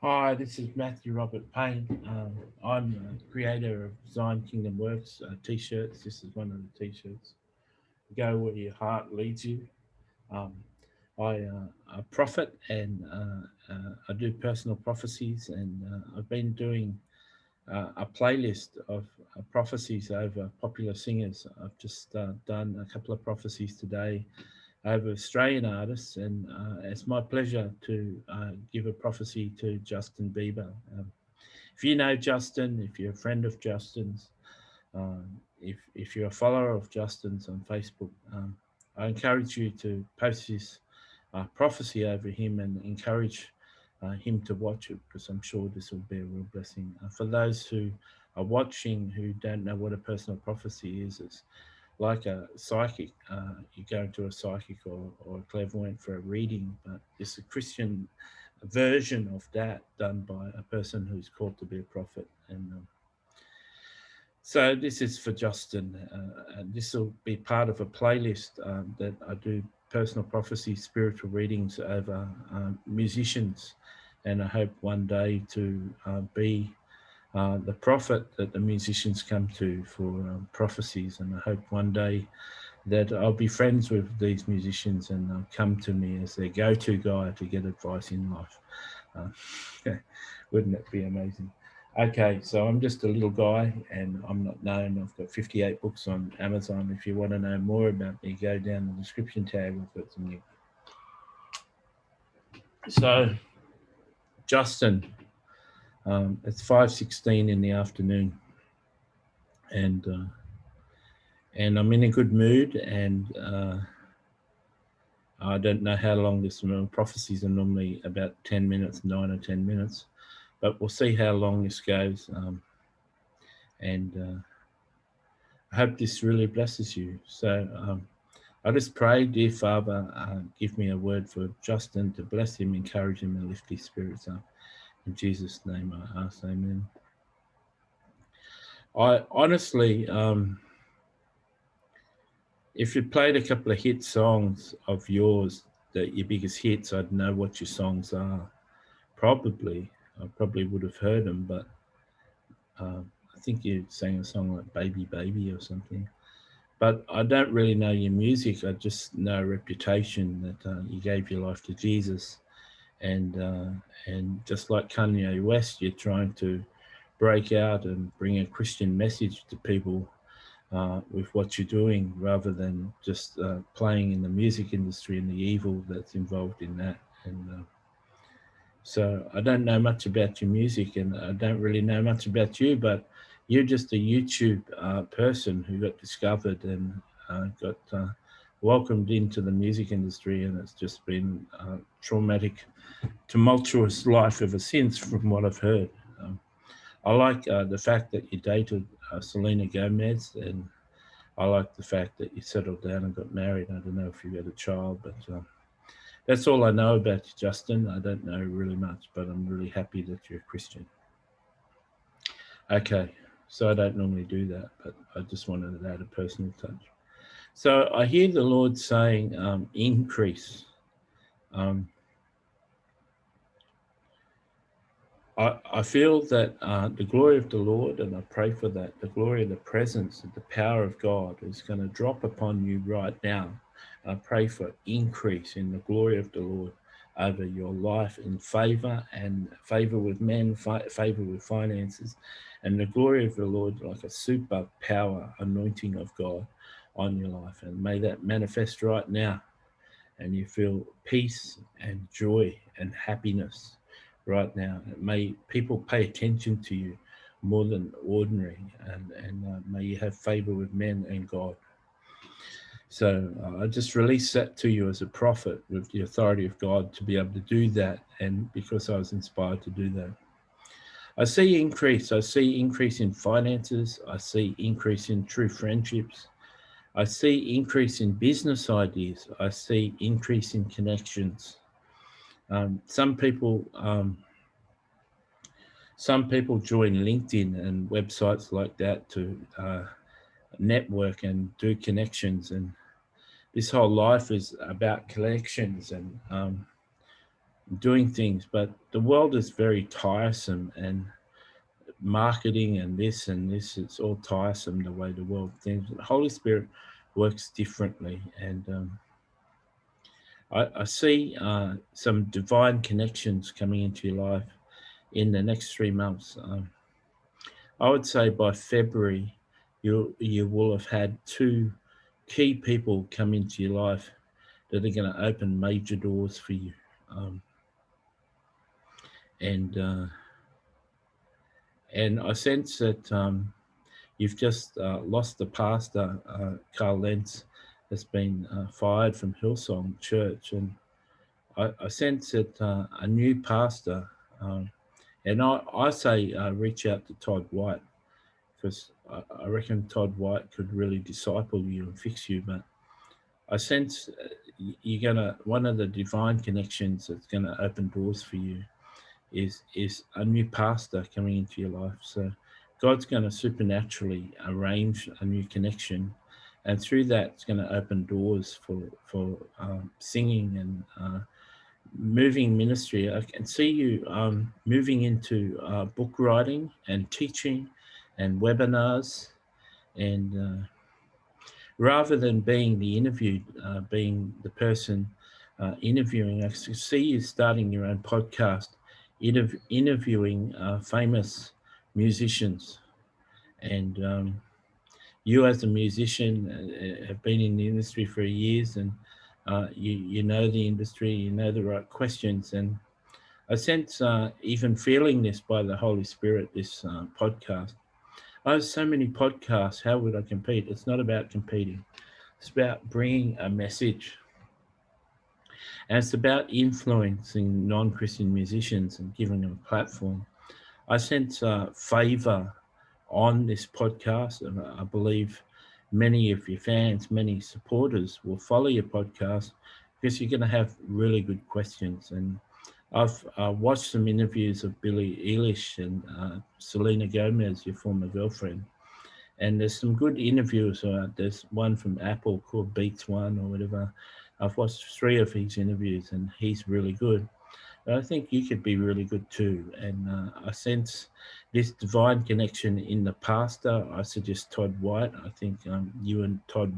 Hi, this is Matthew Robert Payne. I'm a creator of Design Kingdom Works t-shirts. This is one of the t-shirts. Go where your heart leads you. Um, I prophet and I do personal prophecies, and I've been doing a playlist of prophecies over popular singers. I've just done a couple of prophecies today over Australian artists, and it's my pleasure to give a prophecy to Justin Bieber. If you know Justin, if you're a friend of Justin's, if you're a follower of Justin's on Facebook, I encourage you to post this prophecy over him and encourage him to watch it, because I'm sure this will be a real blessing. For those who are watching who don't know what a personal prophecy is, it's like a psychic. You go to a psychic or a clairvoyant for a reading, but it's a Christian version of that done by a person who's called to be a prophet. And so this is for Justin, and this will be part of a playlist that I do personal prophecy, spiritual readings over musicians, and I hope one day to be the prophet that the musicians come to for prophecies, and I hope one day that I'll be friends with these musicians and they'll come to me as their go-to guy to get advice in life. Uh, wouldn't it be amazing? Okay, so I'm just a little guy and I'm not known. I've got 58 books on Amazon. If you want to know more about me, go down the description tab. We've got some new. So, Justin, it's 5:16 in the afternoon, and I'm in a good mood, and I don't know how long this prophecies are normally about 10 minutes, 9 or 10 minutes, but we'll see how long this goes. And I hope this really blesses you. So I just pray, dear Father, give me a word for Justin to bless him, encourage him, and lift his spirits up. In Jesus' name I ask, amen. I honestly, if you played a couple of hit songs of yours, your biggest hits, I'd know what your songs are. Probably, I probably would have heard them, but I think you sang a song like "Baby Baby" or something. But I don't really know your music. I just know a reputation that you gave your life to Jesus, and uh, and just like Kanye West, you're trying to break out and bring a Christian message to people with what you're doing, rather than just playing in the music industry and the evil that's involved in that. And so I don't know much about your music, and I don't really know much about you, but you're just a YouTube person who got discovered and got welcomed into the music industry, and it's just been a traumatic, tumultuous life ever since, from what I've heard. Um, I like the fact that you dated Selena Gomez, and I like the fact that you settled down and got married. I don't know if you had a child, but that's all I know about you, Justin. I don't know really much, but I'm really happy that you're a Christian. Okay, so I don't normally do that, but I just wanted to add a personal touch. So I hear the Lord saying, increase. Um, I feel that the glory of the Lord, and I pray for that, the glory of the presence and the power of God is going to drop upon you right now. I pray for increase in the glory of the Lord over your life in favor, and favor with men, favor with finances, and the glory of the Lord like a super power anointing of God on your life. And may that manifest right now, and you feel peace and joy and happiness right now. May people pay attention to you more than ordinary, and may you have favor with men and God. So I just release that to you as a prophet with the authority of God to be able to do that, and because I was inspired to do that. I see increase. I see increase in finances. I see increase in true friendships. I see increase in business ideas. I see increase in connections. Some people join LinkedIn and websites like that to network and do connections, and this whole life is about connections. And doing things, but the world is very tiresome, and marketing and this, it's all tiresome the way the world thinks. The Holy Spirit works differently, and I see some divine connections coming into your life in the next 3 months. I would say by February, you will have had two key people come into your life that are going to open major doors for you. Um, and I sense that you've just lost the pastor. Carl Lentz has been fired from Hillsong Church, and I sense that a new pastor, and I say reach out to Todd White, because I reckon Todd White could really disciple you and fix you. But I sense you're gonna, one of the divine connections that's gonna open doors for you is a new pastor coming into your life. So God's going to supernaturally arrange a new connection, and through that, it's going to open doors for singing and moving ministry. I can see you moving into book writing and teaching and webinars, and rather than being the interviewed, being the person interviewing. I see you starting your own podcast, interviewing famous musicians. And you, as a musician, have been in the industry for years, and you know the industry, you know the right questions. And I sense, even feeling this by the Holy Spirit, this podcast. I have so many podcasts. How would I compete? It's not about competing. It's about bringing a message, and it's about influencing non-Christian musicians and giving them a platform. I sense favor on this podcast, and I believe many of your fans, many supporters will follow your podcast because you're going to have really good questions. And I've watched some interviews of Billie Eilish and Selena Gomez, your former girlfriend, and there's some good interviews. There's one from Apple called Beats One or whatever. I've watched 3 of his interviews, and he's really good. But I think you could be really good too. And I sense this divine connection in the pastor. I suggest Todd White. I think you and Todd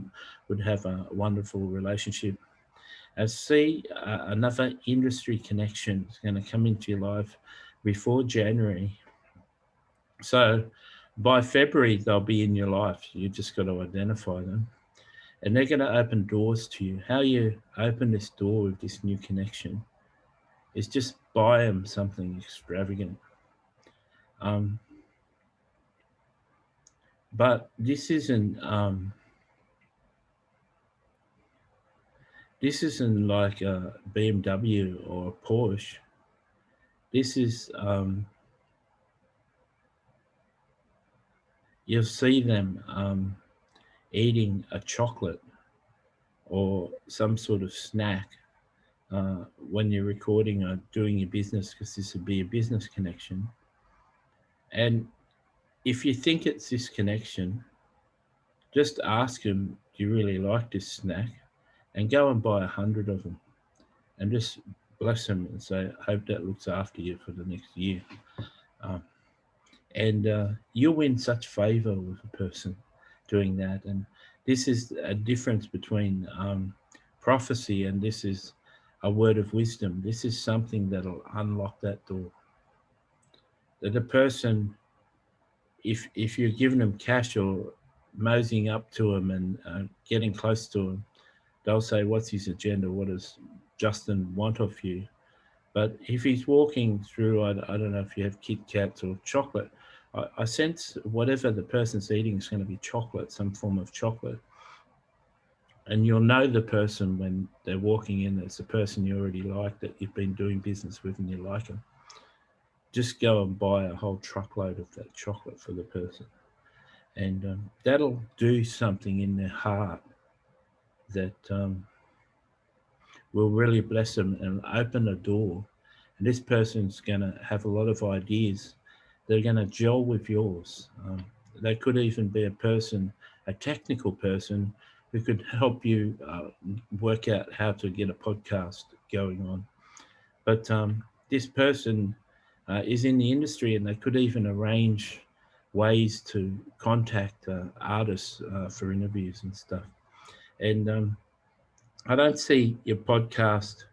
would have a wonderful relationship. I see another industry connection is going to come into your life before January. So by February, they'll be in your life. You just got to identify them. And they're going to open doors to you. How you open this door with this new connection is just buy them something extravagant. But this isn't like a BMW or a Porsche. This is you'll see them eating a chocolate or some sort of snack when you're recording or doing your business, because this would be a business connection. And if you think it's this connection, just ask them, do you really like this snack? And go and buy 100 of them and just bless them and say, I hope that looks after you for the next year. And you'll win such favor with a person doing that. And this is a difference between prophecy, and this is a word of wisdom. This is something that'll unlock that door. That a person, if you're giving them cash or moseying up to them and getting close to them, they'll say, what's his agenda? What does Justin want of you? But if he's walking through, I don't know if you have Kit Kats or chocolate, I sense whatever the person's eating is going to be chocolate, some form of chocolate. And you'll know the person when they're walking in. It's a person you already like, that you've been doing business with and you like them. Just go and buy a whole truckload of that chocolate for the person. And that'll do something in their heart that will really bless them and open a door. And this person's going to have a lot of ideas. They're going to gel with yours. They could even be a person, a technical person, who could help you work out how to get a podcast going on. But this person is in the industry, and they could even arrange ways to contact artists for interviews and stuff. And I don't see your podcast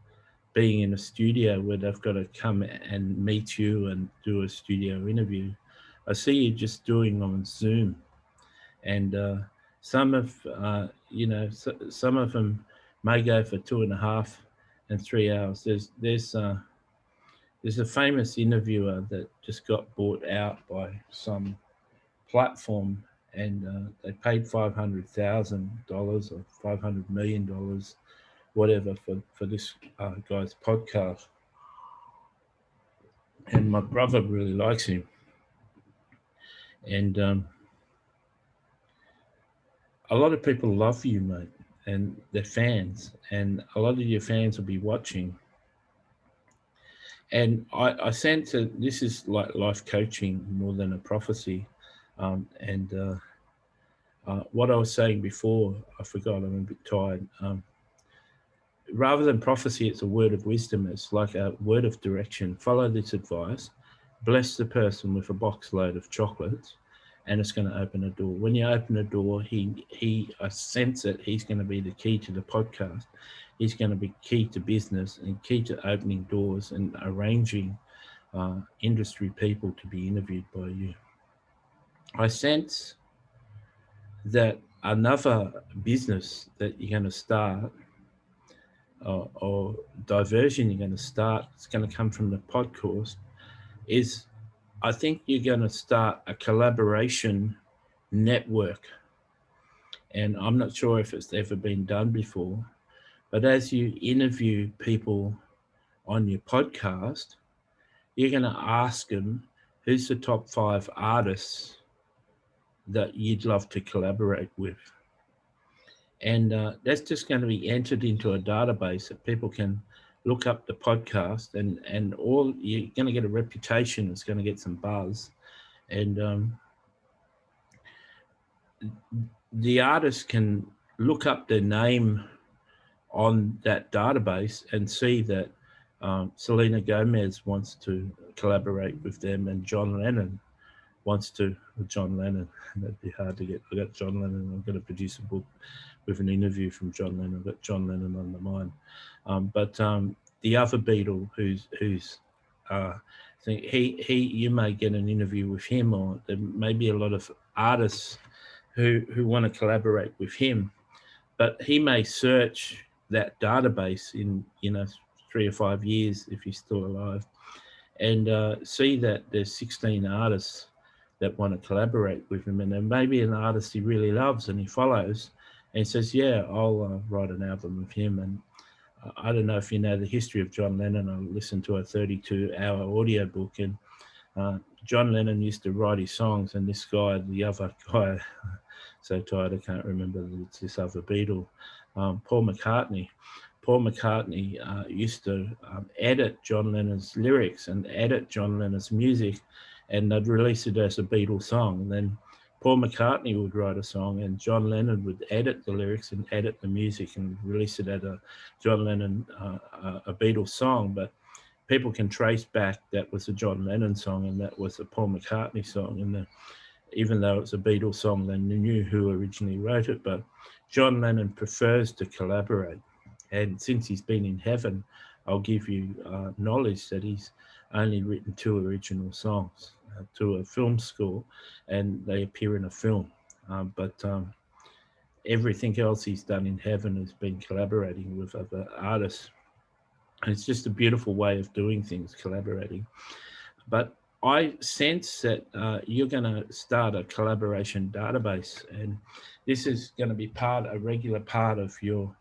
being in a studio where they've got to come and meet you and do a studio interview. I see you just doing on Zoom, and some of some of them may go for 2.5 and 3 hours. There's a famous interviewer that just got bought out by some platform, and they paid $500,000 or $500 million, whatever, for this guy's podcast. And my brother really likes him, and a lot of people love you, mate, and they're fans, and a lot of your fans will be watching. And I sense that this is like life coaching more than a prophecy. And what I was saying before, I forgot, I'm a bit tired. Rather than prophecy, it's a word of wisdom. It's like a word of direction. Follow this advice, bless the person with a box load of chocolates, and it's going to open a door. When you open a door, I sense it, he's going to be the key to the podcast. He's going to be key to business and key to opening doors and arranging industry people to be interviewed by you. I sense that another business that you're going to start or diversion you're going to start, it's going to come from the podcast, is I think you're going to start a collaboration network. And I'm not sure if it's ever been done before, but as you interview people on your podcast, you're going to ask them, who's the top 5 artists that you'd love to collaborate with? And that's just going to be entered into a database that people can look up the podcast, and all you're going to get a reputation. It's going to get some buzz, and the artist can look up their name on that database and see that Selena Gomez wants to collaborate with them, and John Lennon wants to. John Lennon, that'd be hard to get. I got John Lennon. I'm going to produce a book with an interview from John Lennon. I've got John Lennon on the mind. But the other Beatle, who's you may get an interview with him, or there may be a lot of artists who want to collaborate with him, but he may search that database in 3 or 5 years if he's still alive, and see that there's 16 artists that want to collaborate with him, and there may be an artist he really loves and he follows, and he says, yeah, I'll write an album with him. And I don't know if you know the history of John Lennon. I listened to a 32-hour audio book, and John Lennon used to write his songs, and this guy, the other guy, so tired I can't remember, it's this other Beatle, Paul McCartney. Paul McCartney used to edit John Lennon's lyrics and edit John Lennon's music, and they'd release it as a Beatles song. And then Paul McCartney would write a song, and John Lennon would edit the lyrics and edit the music and release it as a John Lennon, a Beatles song. But people can trace back that was a John Lennon song and that was a Paul McCartney song. And even though it's a Beatles song, they knew who originally wrote it. But John Lennon prefers to collaborate. And since he's been in heaven, I'll give you knowledge that he's only written 2 original songs to a film score, and they appear in a film. But everything else he's done in heaven has been collaborating with other artists. And it's just a beautiful way of doing things, collaborating. But I sense that you're going to start a collaboration database, and this is going to be a regular part of your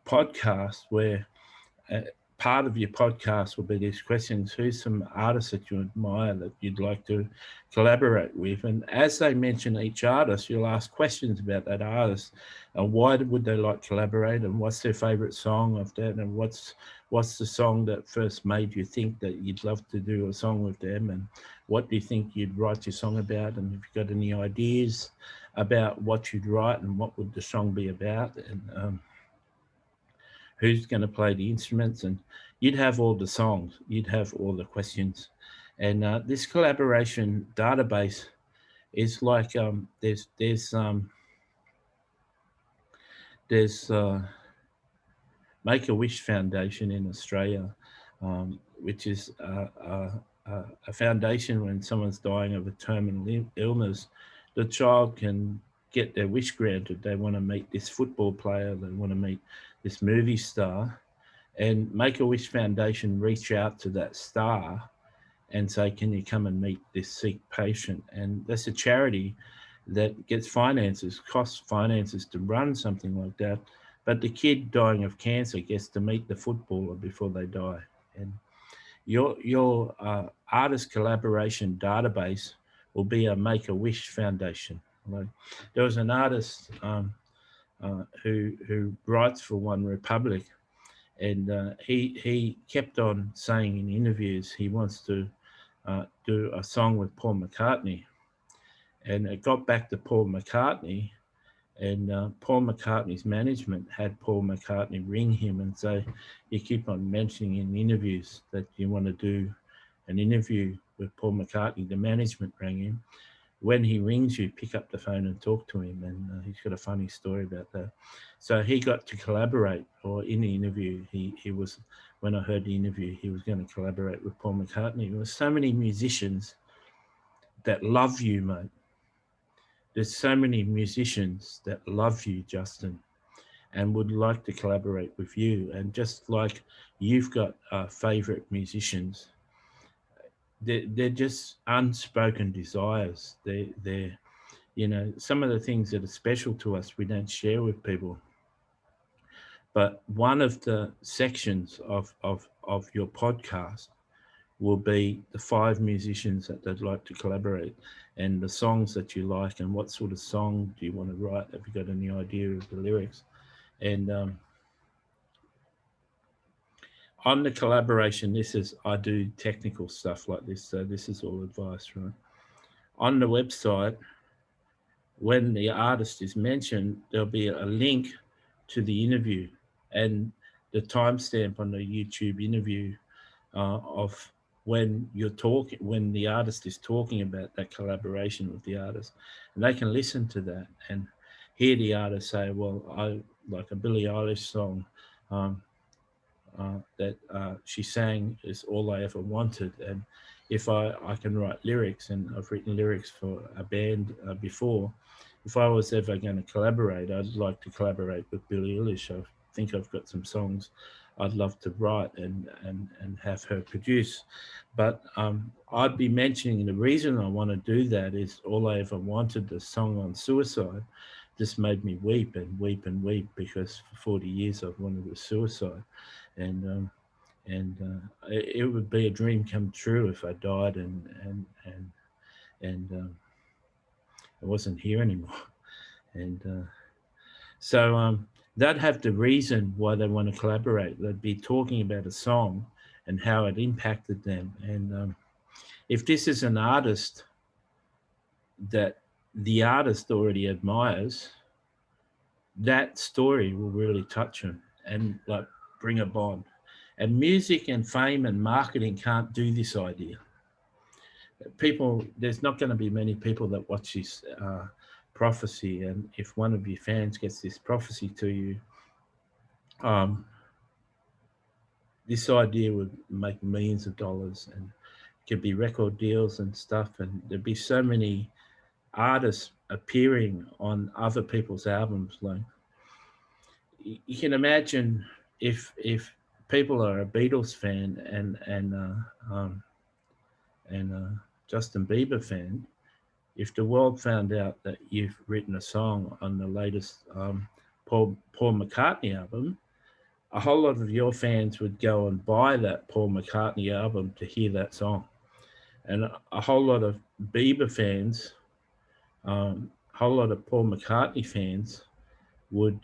podcast, where part of your podcast will be these questions. Who's some artists that you admire that you'd like to collaborate with? And as they mention each artist, you'll ask questions about that artist. And why would they like to collaborate? And what's their favorite song of that? And what's the song that first made you think that you'd love to do a song with them? And what do you think you'd write your song about? And if you've got any ideas about what you'd write and what would the song be about? And who's going to play the instruments? And you'd have all the songs, you'd have all the questions, and this collaboration database is like there's Make a Wish Foundation in Australia, which is a foundation when someone's dying of a terminal illness, the child can get their wish granted. They want to meet this football player, they want to meet this movie star, and Make a Wish Foundation reach out to that star and say, "Can you come and meet this sick patient?" And that's a charity that gets finances, costs finances to run something like that. But the kid dying of cancer gets to meet the footballer before they die. And your artist collaboration database will be a Make a Wish Foundation. Like, there was an artist who writes for One Republic, and he kept on saying in interviews he wants to do a song with Paul McCartney, and it got back to Paul McCartney, and Paul McCartney's management had Paul McCartney ring him and say, "You keep on mentioning in interviews that you want to do an interview with Paul McCartney." The management rang him. When he rings you, pick up the phone and talk to him. And he's got a funny story about that. So he got to collaborate, or in the interview, he was, when I heard the interview, he was going to collaborate with Paul McCartney. There were so many musicians that love you, mate. There's so many musicians that love you, Justin, and would like to collaborate with you. And just like you've got favorite musicians, they're just unspoken desires. They're some of the things that are special to us we don't share with people. But one of the sections of your podcast will be the 5 musicians that they'd like to collaborate, and the songs that you like, and what sort of song do you want to write. Have you got any idea of the lyrics? And on the collaboration, I do technical stuff like this, so this is all advice, right? On the website, when the artist is mentioned, there'll be a link to the interview and the timestamp on the YouTube interview of when when the artist is talking about that collaboration with the artist, and they can listen to that and hear the artist say, "Well, I like a Billie Eilish song that she sang is All I Ever Wanted," and if I can write lyrics, and I've written lyrics for a band before. If I was ever going to collaborate, I'd like to collaborate with Billie Eilish. I think I've got some songs I'd love to write and have her produce. But I'd be mentioning the reason I want to do that is All I Ever Wanted, the song on suicide, just made me weep and weep and weep, because for 40 years I've wanted a suicide. And it would be a dream come true if I died and I wasn't here anymore. And so they'd have the reason why they want to collaborate. They'd be talking about a song and how it impacted them. And if this is an artist that the artist already admires, that story will really touch them and like bring a bond. And music and fame and marketing can't do this idea. There's not going to be many people that watch this prophecy, and if one of your fans gets this prophecy to you, um, this idea would make millions of dollars, and it could be record deals and stuff, and there'd be so many artists appearing on other people's albums. Like, you can imagine if people are a Beatles fan and Justin Bieber fan, if the world found out that you've written a song on the latest Paul McCartney album, a whole lot of your fans would go and buy that Paul McCartney album to hear that song. And a whole lot of Bieber fans, a whole lot of Paul McCartney fans would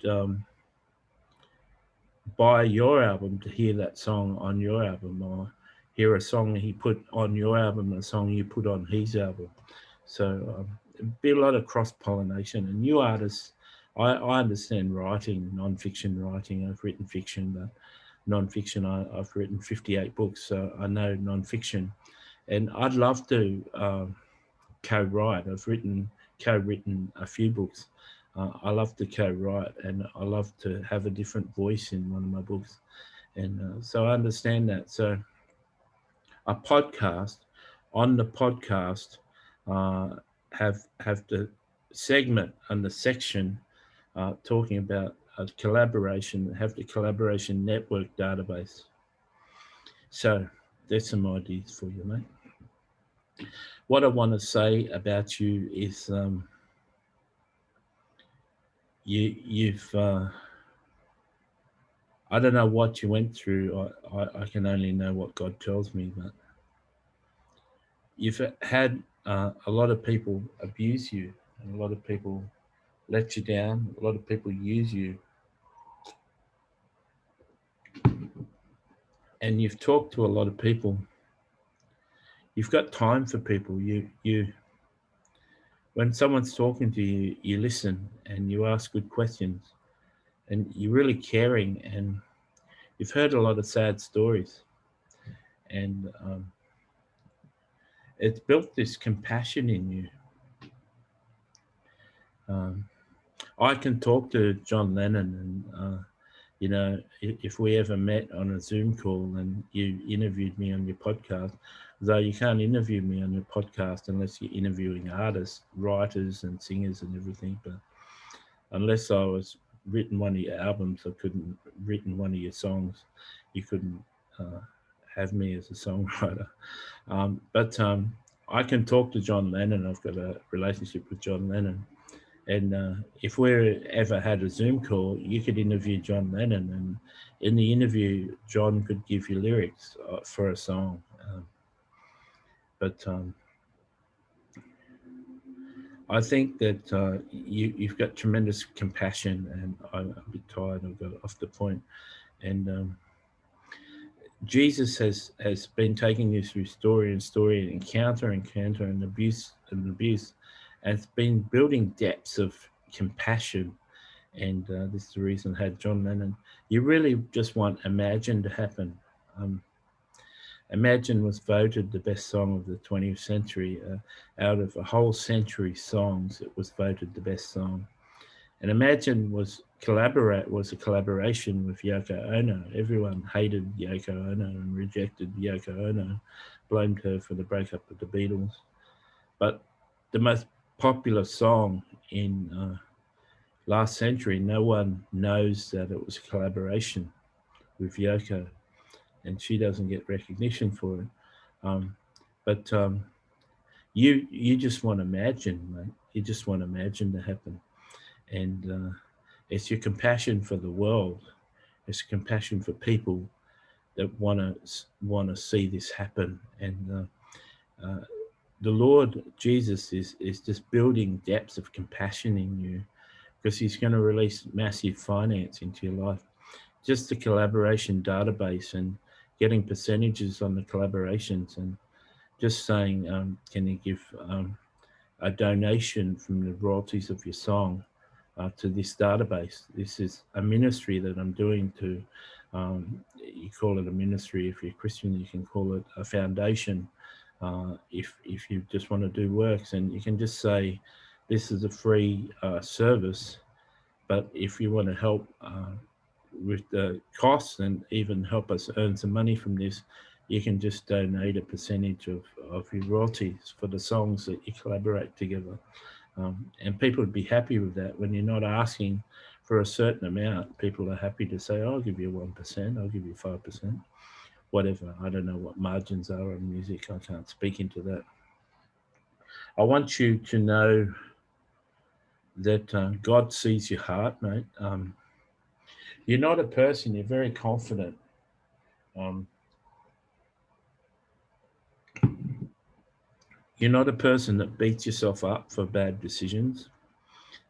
buy your album to hear that song on your album, or hear a song he put on your album, a song you put on his album. So it'd be a lot of cross-pollination. And new artists, I understand writing, non-fiction writing. I've written fiction, but non-fiction. I've written 58 books, so I know non-fiction, and I'd love to co-write. I've co-written a few books. I love to co-write, and I love to have a different voice in one of my books, and so I understand that. So a podcast, on the podcast, uh, have the segment and the section talking about collaboration, have the collaboration network database. So there's some ideas for you, mate. What I want to say about you is you've I don't know what you went through. I can only know what God tells me, but you've had a lot of people abuse you, and a lot of people let you down, a lot of people use you, and you've talked to a lot of people. You've got time for people. You when someone's talking to you, you listen and you ask good questions, and you're really caring, and you've heard a lot of sad stories, and it's built this compassion in you. Um, I can talk to John Lennon, and if we ever met on a Zoom call and you interviewed me on your podcast, though you can't interview me on your podcast unless you're interviewing artists, writers, and singers and everything. But unless I was written one of your albums or couldn't written one of your songs, you couldn't have me as a songwriter. But I can talk to John Lennon. I've got a relationship with John Lennon. And if we ever had a Zoom call, you could interview John Lennon, and in the interview, John could give you lyrics for a song. But I think that you've got tremendous compassion, and I'm a bit tired. I've got off the point. And Jesus has been taking you through story and story, encounter, and abuse, and it's been building depths of compassion. And this is the reason I had John Lennon. You really just want Imagine to happen. Imagine was voted the best song of the 20th century. Out of a whole century songs, it was voted the best song. And Imagine was a collaboration with Yoko Ono. Everyone hated Yoko Ono and rejected Yoko Ono, blamed her for the breakup of the Beatles. But the most popular song in last century, no one knows that it was a collaboration with Yoko, and she doesn't get recognition for it. But you just want to imagine, mate. You just want to imagine to happen, and it's your compassion for the world. It's compassion for people that want to see this happen, and the Lord Jesus is just building depths of compassion in you, because he's going to release massive finance into your life. Just the collaboration database and getting percentages on the collaborations, and just saying, can you give a donation from the royalties of your song to this database? This is a ministry that I'm doing to, you call it a ministry. If you're Christian, you can call it a foundation. If you just want to do works, and you can just say, this is a free service, but if you want to help with the costs and even help us earn some money from this, you can just donate a percentage of your royalties for the songs that you collaborate together. And people would be happy with that. When you're not asking for a certain amount, people are happy to say, I'll give you 1%, I'll give you 5%, whatever. I don't know what margins are on music. I can't speak into that. I want you to know that God sees your heart, mate. You're not a person, you're very confident. You're not a person that beats yourself up for bad decisions.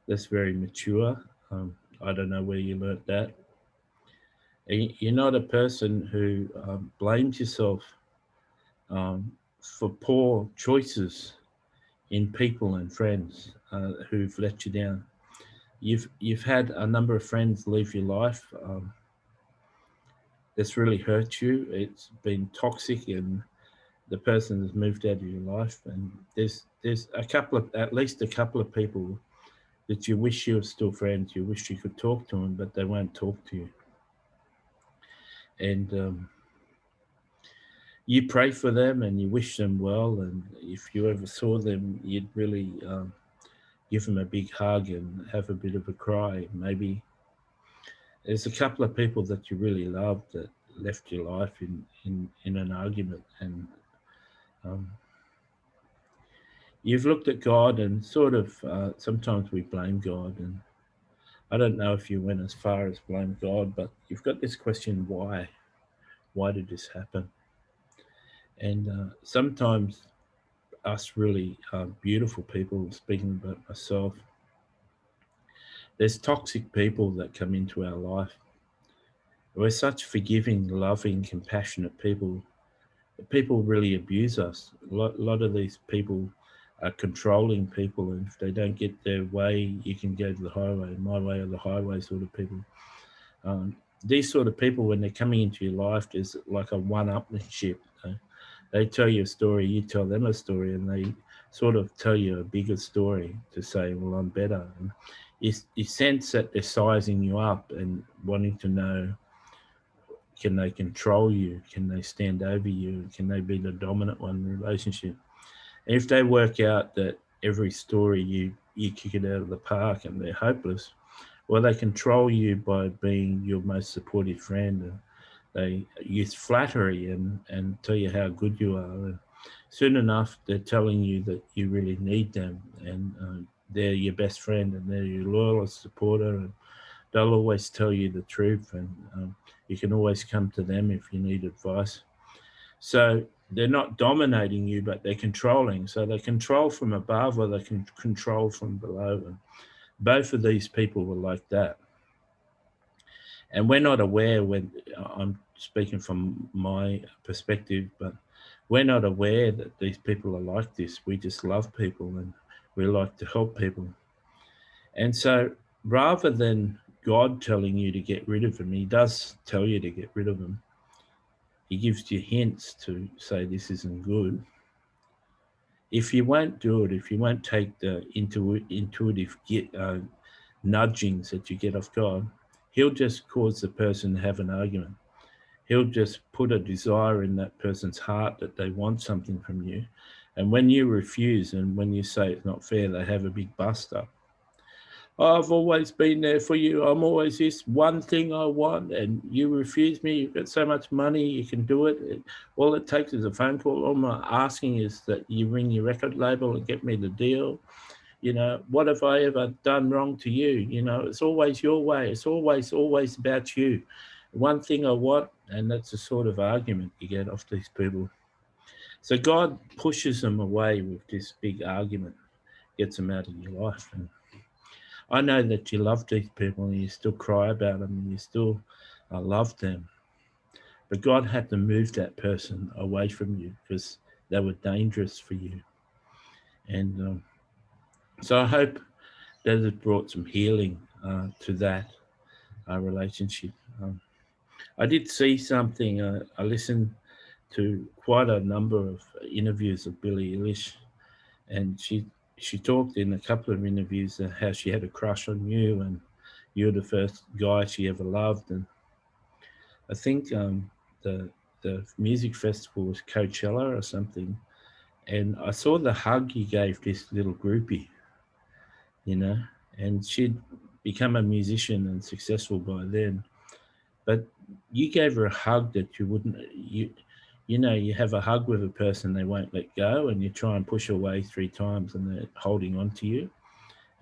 That's very mature. I don't know where you learnt that. You're not a person who blames yourself for poor choices in people and friends who've let you down. You've had a number of friends leave your life. that's really hurt you. It's been toxic, and the person has moved out of your life. And there's a couple of at least a couple of people that you wish you were still friends. You wish you could talk to them, but they won't talk to you. And you pray for them and you wish them well. And if you ever saw them, you'd really give them a big hug and have a bit of a cry. Maybe there's a couple of people that you really love that left your life in an argument, and um, you've looked at God and sort of sometimes we blame God, and I don't know if you went as far as blame God, but you've got this question: why did this happen? And sometimes us really beautiful people, speaking about myself, there's toxic people that come into our life. We're such forgiving, loving, compassionate people. People really abuse us. A lot of these people are controlling people, and if they don't get their way, you can go to the highway, my way or the highway sort of people. Um, these sort of people, when they're coming into your life, there's like a one-upmanship. They tell you a story, you tell them a story, and they sort of tell you a bigger story to say, well, I'm better. And you sense that they're sizing you up and wanting to know, can they control you? Can they stand over you? Can they be the dominant one in the relationship? And if they work out that every story you kick it out of the park and they're hopeless, well, they control you by being your most supportive friend. And they use flattery and tell you how good you are. And soon enough, they're telling you that you really need them, and they're your best friend, and they're your loyalist supporter, and they'll always tell you the truth, and you can always come to them if you need advice. So they're not dominating you, but they're controlling. So they control from above, or they can control from below. And both of these people were like that. And we're not aware, when I'm speaking from my perspective, but we're not aware that these people are like this. We just love people and we like to help people. And so rather than God telling you to get rid of them, he does tell you to get rid of them. He gives you hints to say this isn't good. If you won't do it, if you won't take the intuitive nudgings that you get off God, he'll just cause the person to have an argument. He'll just put a desire in that person's heart that they want something from you. And when you refuse and when you say it's not fair, they have a big bust up. I've always been there for you. I'm always this one thing I want, and you refuse me. You've got so much money, you can do it. All it takes is a phone call. All I'm asking is that you ring your record label and get me the deal. You know, what have I ever done wrong to you? You know, it's always your way. It's always about you. One thing I want, and that's the sort of argument you get off these people. So God pushes them away with this big argument, gets them out of your life. And I know that you love these people and you still cry about them and you still love them. But God had to move that person away from you because they were dangerous for you. And so I hope that has brought some healing to that relationship. I did see something. I listened to quite a number of interviews of Billie Eilish, and she talked in a couple of interviews how she had a crush on you, and you're the first guy she ever loved. And I think the the music festival was Coachella or something, and I saw the hug you gave this little groupie, you know, and she'd become a musician and successful by then. But you gave her a hug that you wouldn't you know, you have a hug with a person, they won't let go, and you try and push away 3 times and they're holding on to you,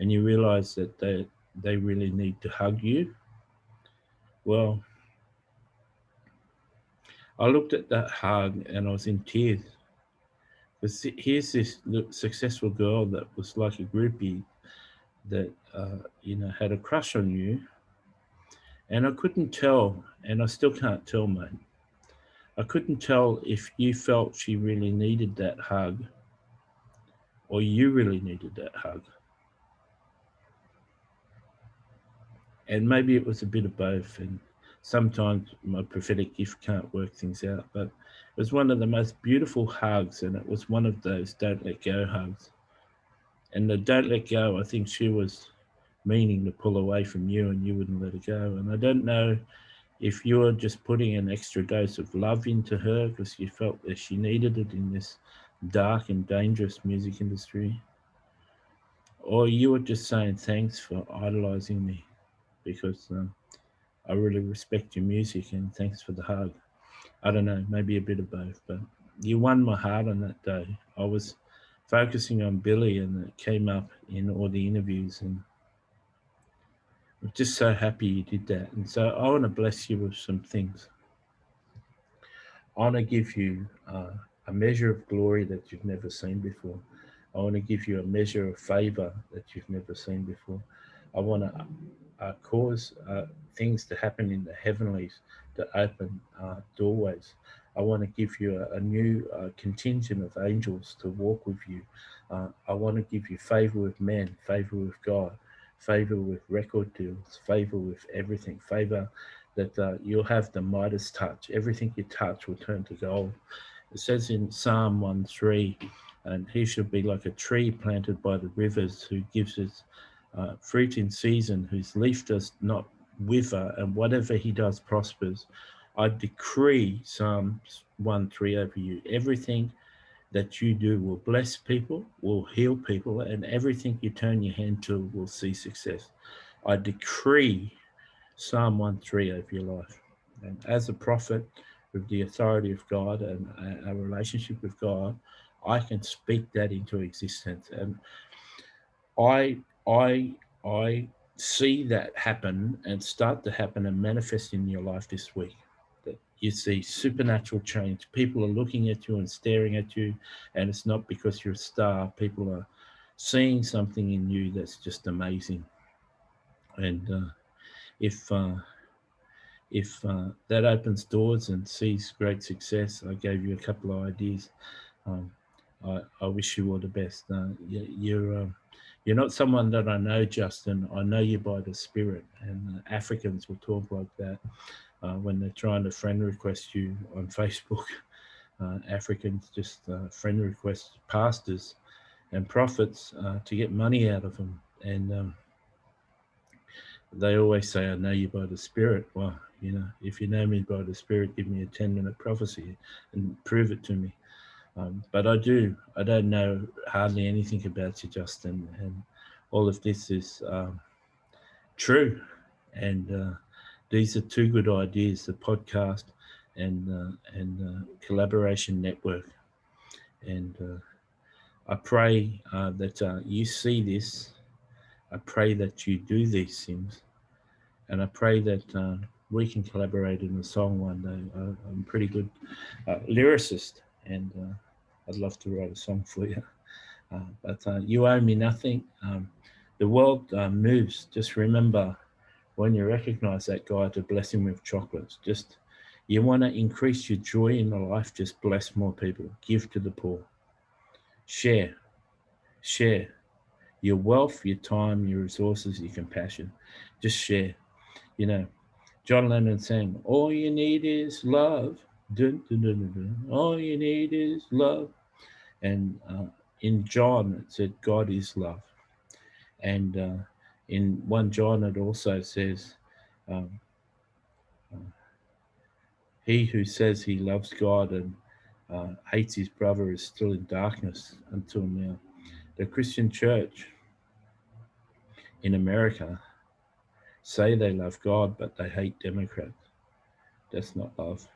and you realize that they really need to hug you. Well, I looked at that hug and I was in tears. Because here's this successful girl that was like a groupie that, you know, had a crush on you. And I couldn't tell, and I still can't tell, mate. I couldn't tell if you felt she really needed that hug or you really needed that hug. And maybe it was a bit of both. And sometimes my prophetic gift can't work things out, but it was one of the most beautiful hugs, and it was one of those don't let go hugs. And the don't let go, I think she was meaning to pull away from you and you wouldn't let her go. And I don't know if you were just putting an extra dose of love into her because you felt that she needed it in this dark and dangerous music industry, or you were just saying thanks for idolizing me because I really respect your music and thanks for the hug. I don't know, maybe a bit of both, but you won my heart on that day. I was focusing on Billy and it came up in all the interviews, and I'm just so happy you did that. And so I want to bless you with some things. I want to give you a measure of glory that you've never seen before. I want to give you a measure of favor that you've never seen before. I want to cause things to happen in the heavenlies to open doorways. I want to give you a new contingent of angels to walk with you. I want to give you favor with men, favor with God, favor with record deals, favor with everything, favor that you'll have the Midas touch. Everything you touch will turn to gold. It says in Psalm 1:3, and he shall be like a tree planted by the rivers, who gives its fruit in season, whose leaf does not wither, and whatever he does prospers. I decree Psalm 1:3 over you. Everything that you do will bless people, will heal people, and everything you turn your hand to will see success. I decree Psalm 1:3 over your life. And as a prophet with the authority of God and a relationship with God, I can speak that into existence. And I I I see that happen and start to happen and manifest in your life this week. That you see supernatural change. People are looking at you and staring at you, and it's not because you're a star. People are seeing something in you that's just amazing. And if that opens doors and sees great success, I gave you a couple of ideas. Um, I wish you all the best. You're not someone that I know, Justin. I know you by the Spirit, and Africans will talk like that when they're trying to friend request you on Facebook. Africans just friend request pastors and prophets to get money out of them, and they always say, "I know you by the Spirit." Well, if you know me by the Spirit, give me a 10-minute prophecy and prove it to me. But I do. I don't know hardly anything about you, Justin, and all of this is true. And these are two good ideas: the podcast and collaboration network. And I pray that you see this. I pray that you do these things, and I pray that we can collaborate in a song one day. I'm a pretty good lyricist, and I'd love to write a song for you. But you owe me nothing. The world moves. Just remember, when you recognize that guy, to bless him with chocolates. Just you want to increase your joy in the life. Just bless more people. Give to the poor. Share. Share your wealth, your time, your resources, your compassion. Just share. You know, John Lennon sang, "All you need is love. Dun, dun, dun, dun, dun. All you need is love." And in John, it said, "God is love." And in 1 John, it also says, um, uh, "He who says he loves God and hates his brother is still in darkness until now." The Christian church in America say they love God, but they hate Democrats. That's not love.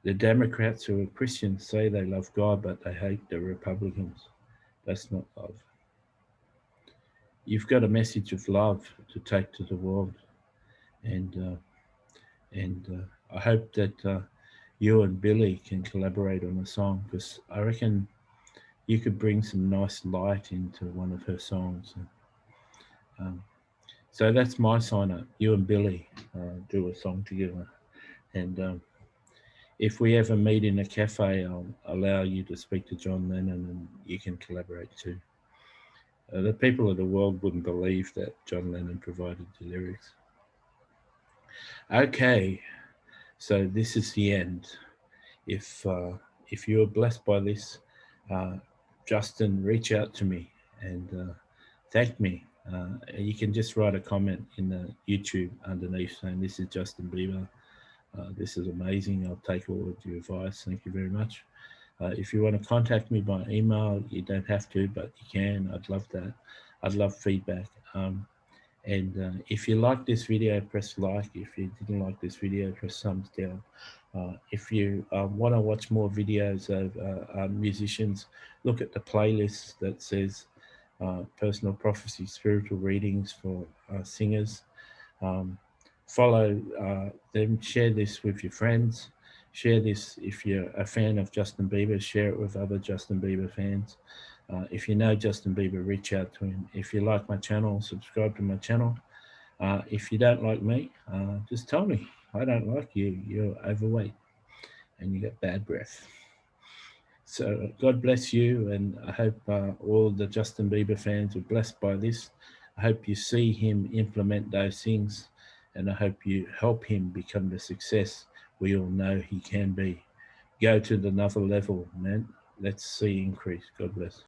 The Democrats who are Christians say they love God, but they hate the Republicans. That's not love. You've got a message of love to take to the world, and I hope that you and Billy can collaborate on a song, because I reckon you could bring some nice light into one of her songs. Um, so that's my sign up. You and Billy do a song together, and if we ever meet in a cafe, I'll allow you to speak to John Lennon, and you can collaborate too. The people of the world wouldn't believe that John Lennon provided the lyrics. Okay, so this is the end. If you're blessed by this, Justin, reach out to me and thank me. You can just write a comment in the YouTube underneath saying, "This is Justin Bieber. This is amazing. I'll take all of your advice. Thank you very much." If you want to contact me by email, you don't have to, but you can. I'd love that. I'd love feedback. And if you like this video, press like. If you didn't like this video, press thumbs down. If you want to watch more videos of musicians, look at the playlist that says Personal Prophecy Spiritual Readings for Singers. Follow them, share this with your friends. Share this if you're a fan of Justin Bieber, share it with other Justin Bieber fans. If you know Justin Bieber, reach out to him. If you like my channel, subscribe to my channel. If you don't like me, just tell me. I don't like you. You're overweight and you got bad breath. So God bless you, and I hope all the Justin Bieber fans are blessed by this. I hope you see him implement those things, and I hope you help him become the success we all know he can be. Go to another level, man. Let's see increase. God bless.